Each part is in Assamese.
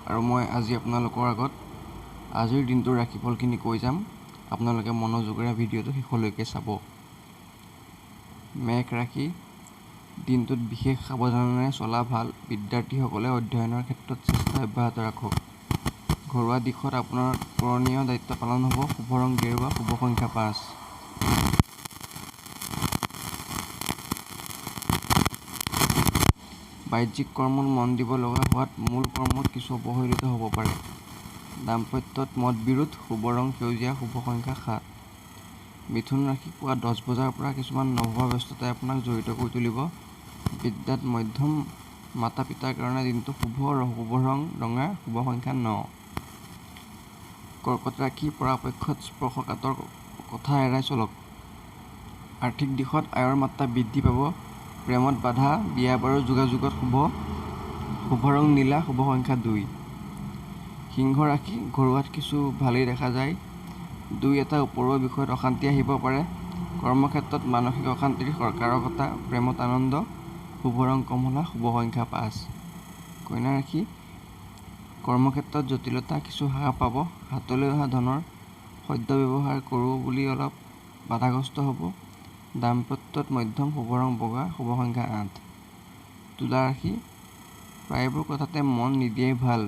আৰু মই আজি আপোনালোকৰ আগত আজিৰ দিনটোৰ ৰাশিফলখিনি কৈ যাম। আপোনালোকে মনোযোগেৰে ভিডিঅ'টো শেষলৈকে চাব। মেঘ ৰাশি, দিনটোত বিশেষ সাৱধানেৰে চলা ভাল। বিদ্যাৰ্থীসকলে অধ্যয়নৰ ক্ষেত্ৰত চেষ্টা অব্যাহত ৰাখক। ঘৰুৱা দিশত আপোনাৰ কৰণীয় দায়িত্ব পালন হ'ব। শুভ ৰং গেৰুৱা, শুভ সংখ্যা 5। বাহ্যিক কৰ্মত মন দিব লগা হোৱাত মূল কৰ্মত কিছু অৱহেলিত হ'ব পাৰে। দাম্পত্যত মতবিৰোধ, শুভ ৰং সেউজীয়া, শুভ সংখ্যা 7। মিথুন ৰাশি, পুৱা 10 বজাৰ পৰা কিছুমান নভবা ব্যস্ততাই আপোনাক জড়িত কৰি তুলিব। বিদ্যাত মধ্যম, মাতা পিতাৰ কাৰণে দিনটো শুভ ৰং ৰঙা, শুভ সংখ্যা 9। কৰ্কট ৰাশি, পৰাপক্ষত স্পৰ্শকাতৰ কথা এৰাই চলক। আৰ্থিক দিশত আয়ৰ মাত্ৰা বৃদ্ধি পাব। প্ৰেমত বাধা, বিয়া বাৰু যোগাযোগত শুভ ৰং নীলা, শুভ সংখ্যা 2। সিংহ ৰাশি, ঘৰুৱাত কিছু ভালেই দেখা যায়। দুই এটা উপৰুৱা বিষয়ত অশান্তি আহিব পাৰে। কৰ্মক্ষেত্ৰত মানসিক অশান্তিৰ কাৰকতা, প্ৰেমত আনন্দ, শুভ ৰং কমলা, শুভ সংখ্যা 5। কন্যা ৰাশি, কৰ্মক্ষেত্ৰত জটিলতা, কিছু হ্ৰাস পাব। হাতলৈ অহা ধনৰ সদ্ব্যৱহাৰ কৰোঁ বুলি অলপ বাধাগ্ৰস্ত হ'ব। দাম্পত্যত মধ্যম, শুভ ৰং বগা, শুভ সংখ্যা 8। তুলা ৰাশি, প্ৰায়বোৰ কথাতে মন নিদিয়াই ভাল।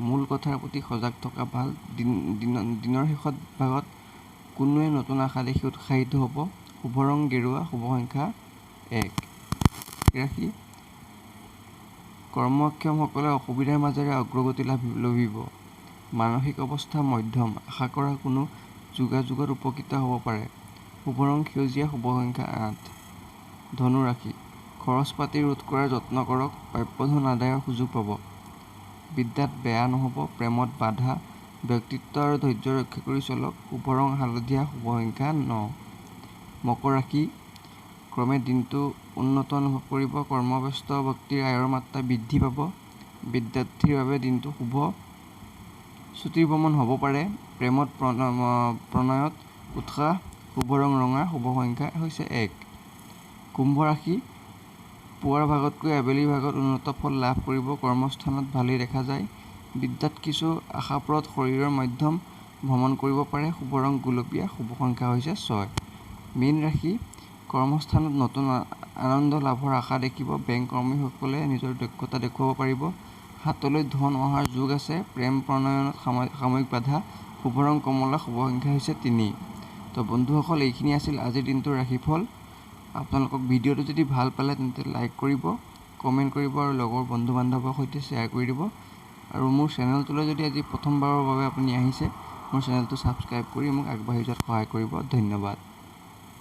মূল কথাৰ প্ৰতি সজাগ থকা ভাল। দিনৰ শেষৰ ভাগত কোনোৱে নতুন আশা দেখি উৎসাহিত হ'ব। শুভ ৰং গেৰুৱা, শুভ সংখ্যা 1। বৃশ্চিক ৰাশি, কৰ্মক্ষমসকলে অসুবিধাৰ মাজেৰে অগ্ৰগতি লভিব। মানসিক অৱস্থা মধ্যম, আশা কৰা কোনো যোগাযোগত উপকৃত হ'ব পাৰে। শুভ ৰং সেউজীয়া, শুভ সংখ্যা 8। ধনু ৰাশি, খৰচ পাতি ৰোধ কৰাৰ যত্ন কৰক। প্ৰাপ্য ধন আদায়ৰ সুযোগ পাব। বিদ্যাত বেয়া নহ'ব। প্ৰেমত বাধা, ব্যক্তিত্ব আৰু ধৈৰ্য ৰক্ষা কৰি চলক। শুভ ৰং হালধীয়া, শুভ সংখ্যা 9। মকৰ ৰাশি, ক্ৰমে দিনটো উন্নত অনুভৱ কৰিব। কৰ্মব্যস্ত ব্যক্তিৰ আয়ৰ মাত্ৰা বৃদ্ধি পাব। বিদ্যাৰ্থীৰ বাবে দিনটো শুভ। ছুটিৰ ভ্ৰমণ হ'ব পাৰে। প্ৰেমত প্ৰণয়ত উৎসাহ, শুভ ৰং ৰঙা, শুভ সংখ্যা হৈছে 1। কুম্ভ ৰাশি, পুৱাৰ ভাগতকৈ আবেলিৰ ভাগত উন্নত ফল লাভ কৰিব। কৰ্মস্থানত ভালেই দেখা যায়। বিদ্যাত কিছু আশাপ্ৰদ, শৰীৰৰ মধ্যম, ভ্ৰমণ কৰিব পাৰে। শুভ ৰং গুলপীয়া, শুভ সংখ্যা হৈছে 6। মীন ৰাশি, কৰ্মস্থানত নতুন আনন্দ লাভৰ আশা দেখিব। বেংক কৰ্মীসকলে নিজৰ দক্ষতা দেখুৱাব পাৰিব। হাতলৈ ধন অহাৰ যোগ আছে। প্ৰেম প্ৰণয়নত সাময়িক বাধা, শুভ ৰং কমলা, শুভ সংখ্যা হৈছে 3। তো বন্ধুসকল, এইখিনি আছিল আজিৰ দিনটোৰ ৰাশিফল। আপোনালোকক ভিডিঅ'টো যদি ভাল পালে তেন্তে লাইক কৰিব, কমেণ্ট কৰিব আৰু লগৰ বন্ধু বান্ধৱৰ সৈতে শ্বেয়াৰ কৰি দিব। আৰু মোৰ চেনেলটোলৈ যদি আজি প্ৰথমবাৰৰ বাবে আপুনি আহিছে, মোৰ চেনেলটো ছাবস্ক্ৰাইব কৰি মোক আগবাঢ়ি যোৱাত সহায় কৰিব। ধন্যবাদ।